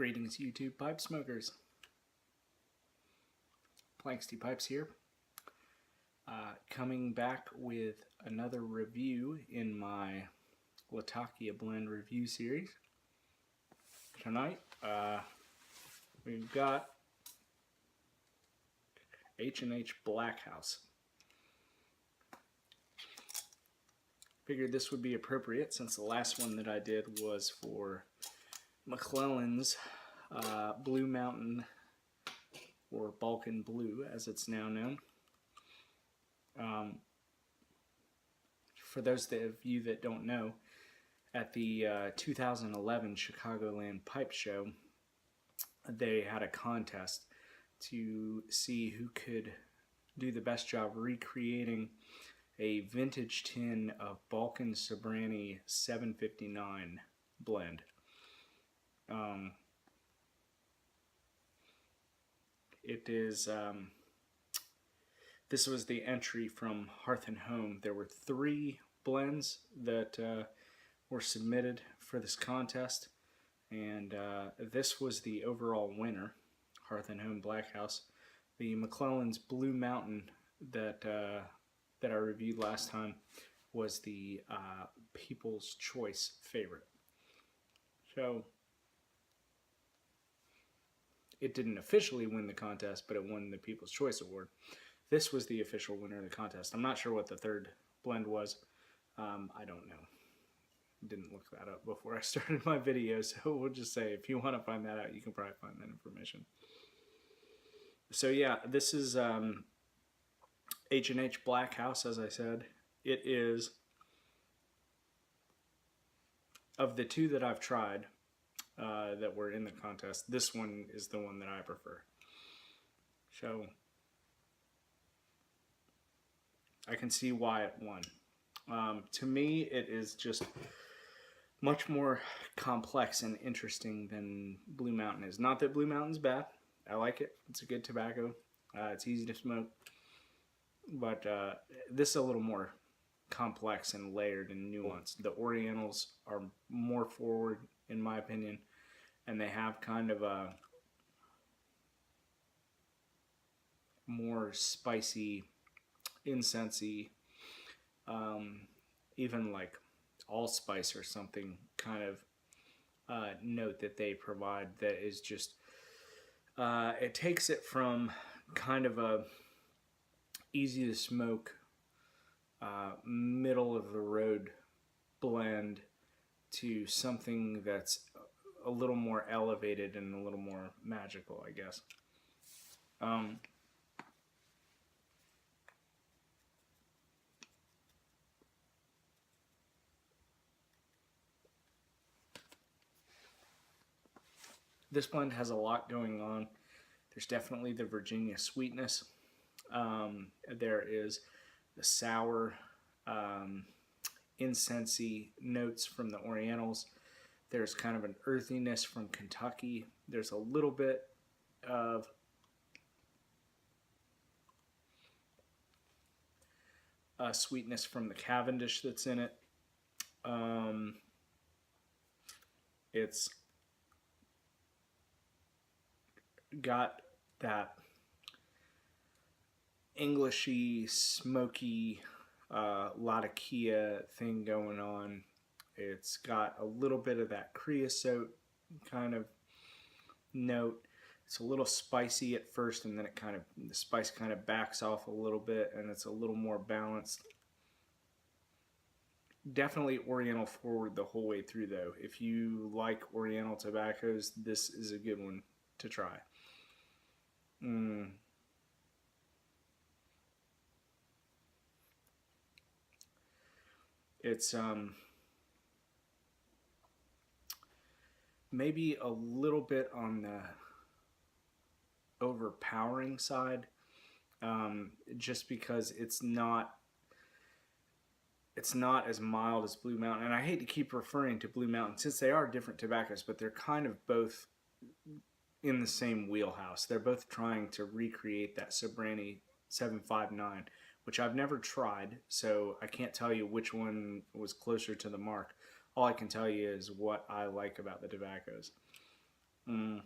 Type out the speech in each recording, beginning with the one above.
Greetings, YouTube pipe smokers. PlanxtyPipes here, coming back with another review in my Latakia blend review series. Tonight, we've got H&H Blackhouse. Figured this would be appropriate since the last one that I did was for McClellan's Blue Mountain, or Balkan Blue as it's now known. For those of you that don't know, at the 2011 Chicagoland Pipe Show, they had a contest to see who could do the best job recreating a vintage tin of Balkan Sobranie 759 blend. It is, this was the entry from Hearth and Home. There were 3 blends that were submitted for this contest, and this was the overall winner, Hearth and Home Blackhouse. The McClellan's Blue Mountain that I reviewed last time was the People's Choice favorite. So it didn't officially win the contest, but it won the People's Choice Award. This was the official winner of the contest. I'm not sure what the third blend was. I don't know. Didn't look that up before I started my video, so we'll just say if you want to find that out, you can probably find that information. So yeah, this is H&H Blackhouse, as I said. It is, of the 2 that I've tried, that were in the contest, this one is the one that I prefer. So I can see why it won. To me, it is just much more complex and interesting than Blue Mountain is. Not that Blue Mountain's bad. I like it. It's a good tobacco. It's easy to smoke. But this is a little more complex and layered and nuanced. The Orientals are more forward, in my opinion, and they have kind of a more spicy, incensey, even like allspice or something kind of note that they provide that is just, it takes it from kind of a easy to smoke, middle of the road blend to something that's a little more elevated and a little more magical, I guess. This blend has a lot going on. There's definitely the Virginia sweetness. There is the sour, incensey notes from the Orientals. There's kind of an earthiness from Kentucky. There's a little bit of sweetness from the Cavendish that's in it. It's got that Englishy, smoky, Latakia thing going on. It's got a little bit of that creosote kind of note. It's a little spicy at first, and then the spice kind of backs off a little bit, and it's a little more balanced. Definitely Oriental forward the whole way through, though. If you like Oriental tobaccos, this is a good one to try. It's maybe a little bit on the overpowering side, just because it's not as mild as Blue Mountain. And I hate to keep referring to Blue Mountain since they are different tobaccos, but they're kind of both in the same wheelhouse. They're both trying to recreate that Sobranie 759, which I've never tried, so I can't tell you which one was closer to the mark. All I can tell you is what I like about the tobaccos. Mm.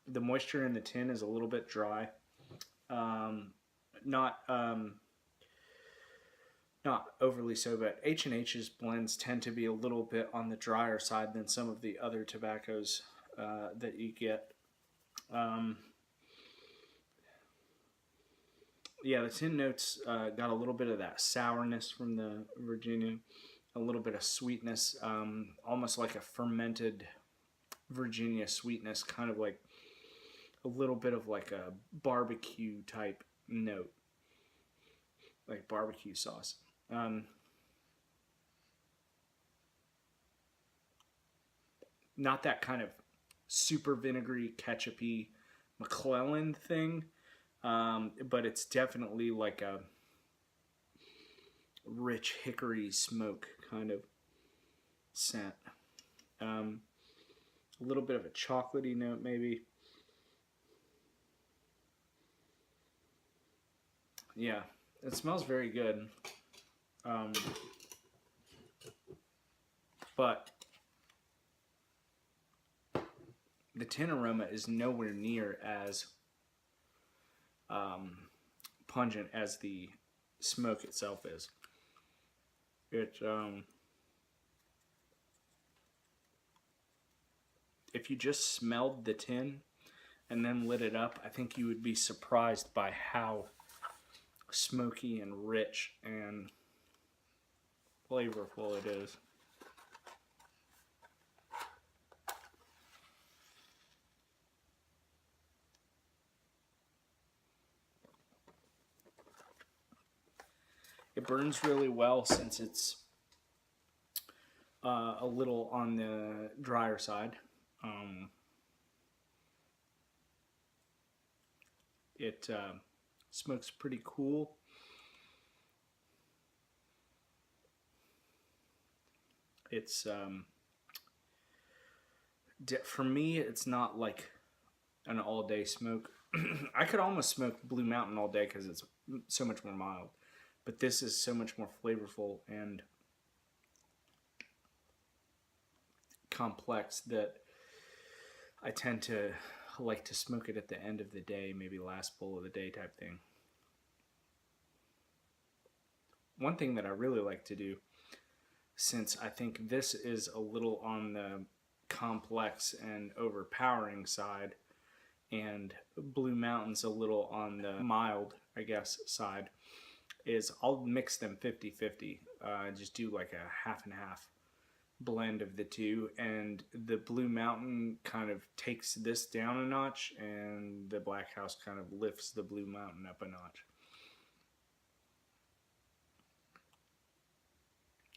The moisture in the tin is a little bit dry. Um, not not overly so, but H&H's blends tend to be a little bit on the drier side than some of the other tobaccos that you get. Um, yeah, the tin notes got a little bit of that sourness from the Virginia, a little bit of sweetness, almost like a fermented Virginia sweetness, kind of like a little bit of like a barbecue type note, like barbecue sauce. Not that kind of super vinegary, ketchupy McClellan thing, but it's definitely like a rich hickory smoke kind of scent. A little bit of a chocolatey note, maybe. Yeah, it smells very good. But the tin aroma is nowhere near as pungent as the smoke itself is. It if you just smelled the tin and then lit it up, I think you would be surprised by how smoky and rich and flavorful it is. It burns really well since it's a little on the drier side. It smokes pretty cool. It's for me, it's not like an all-day smoke. I could almost smoke Blue Mountain all day because it's so much more mild, but this is so much more flavorful and complex that I tend to like to smoke it at the end of the day, maybe last bowl of the day type thing. One thing that I really like to do, since I think this is a little on the complex and overpowering side, and Blue Mountain's a little on the mild, I guess, side, is I'll mix them 50-50. Just do like a half and half blend of the two, and the Blue Mountain kind of takes this down a notch, and the Blackhouse kind of lifts the Blue Mountain up a notch.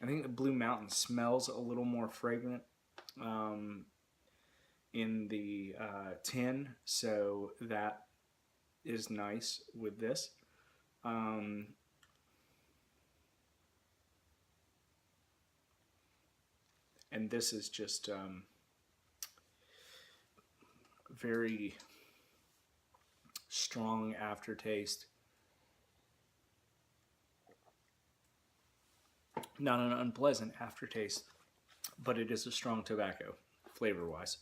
I think the Blue Mountain smells a little more fragrant in the tin, so that is nice with this. And this is just very strong aftertaste. Not an unpleasant aftertaste, but it is a strong tobacco, flavor-wise.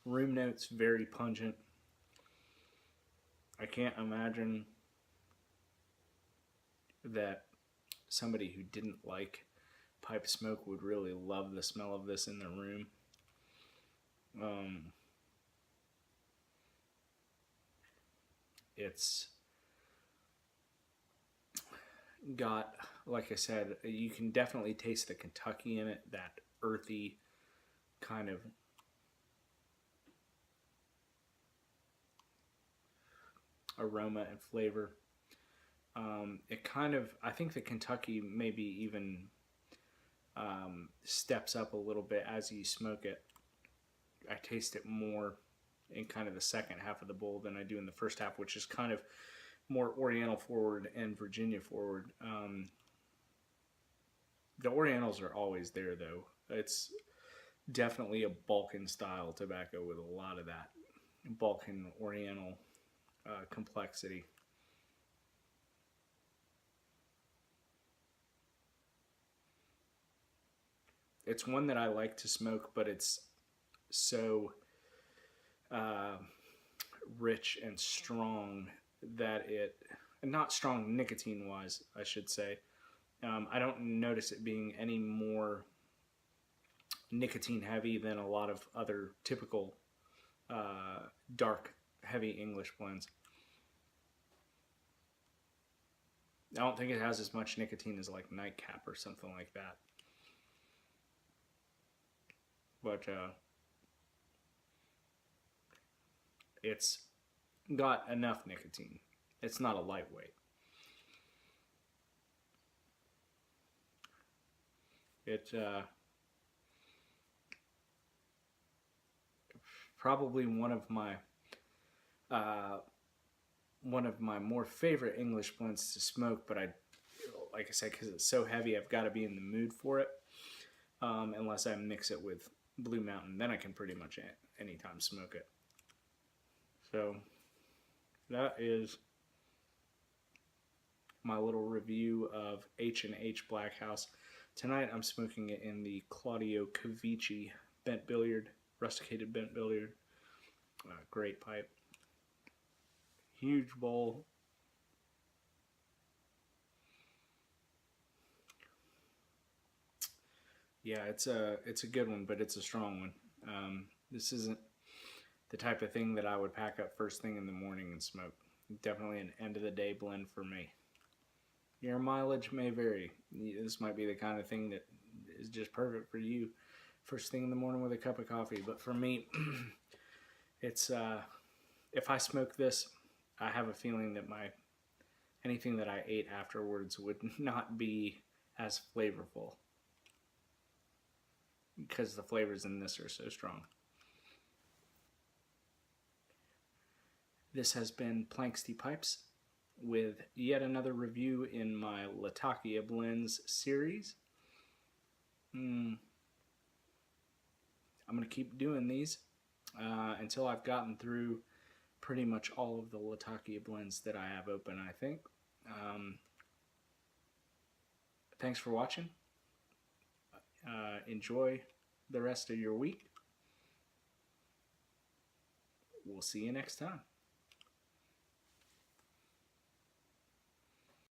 Room notes, very pungent. I can't imagine that somebody who didn't like pipe smoke would really love the smell of this in their room. It's got, like I said, you can definitely taste the Kentucky in it, that earthy kind of aroma and flavor. It kind of, I think the Kentucky maybe even steps up a little bit as you smoke it. I taste it more in kind of the second half of the bowl than I do in the first half, which is kind of more Oriental forward and Virginia forward. The Orientals are always there, though. It's definitely a Balkan style tobacco with a lot of that Balkan Oriental complexity. it's one that I like to smoke, but it's so rich and strong that not strong nicotine wise, I should say. I don't notice it being any more nicotine heavy than a lot of other typical dark, heavy English blends. I don't think it has as much nicotine as like Nightcap or something like that. But it's got enough nicotine. It's not a lightweight. It probably one of my more favorite English blends to smoke, but like I said, because it's so heavy, I've got to be in the mood for it. Unless I mix it with Blue Mountain, then I can pretty much anytime smoke it. So that is my little review of H&H Blackhouse. Tonight I'm smoking it in the Claudio Cavici bent billiard, rusticated bent billiard. Great pipe. Huge bowl. Yeah, it's a good one, but it's a strong one. This isn't the type of thing that I would pack up first thing in the morning and smoke. Definitely an end of the day blend for me. Your mileage may vary. This might be the kind of thing that is just perfect for you first thing in the morning with a cup of coffee. But for me, it's if I smoke this, I have a feeling that anything that I ate afterwards would not be as flavorful because the flavors in this are so strong. This has been PlanxtyPipes with yet another review in my Latakia Blends series. I'm going to keep doing these until I've gotten through pretty much all of the Latakia blends that I have open, I think. Thanks for watching. Enjoy the rest of your week. We'll see you next time.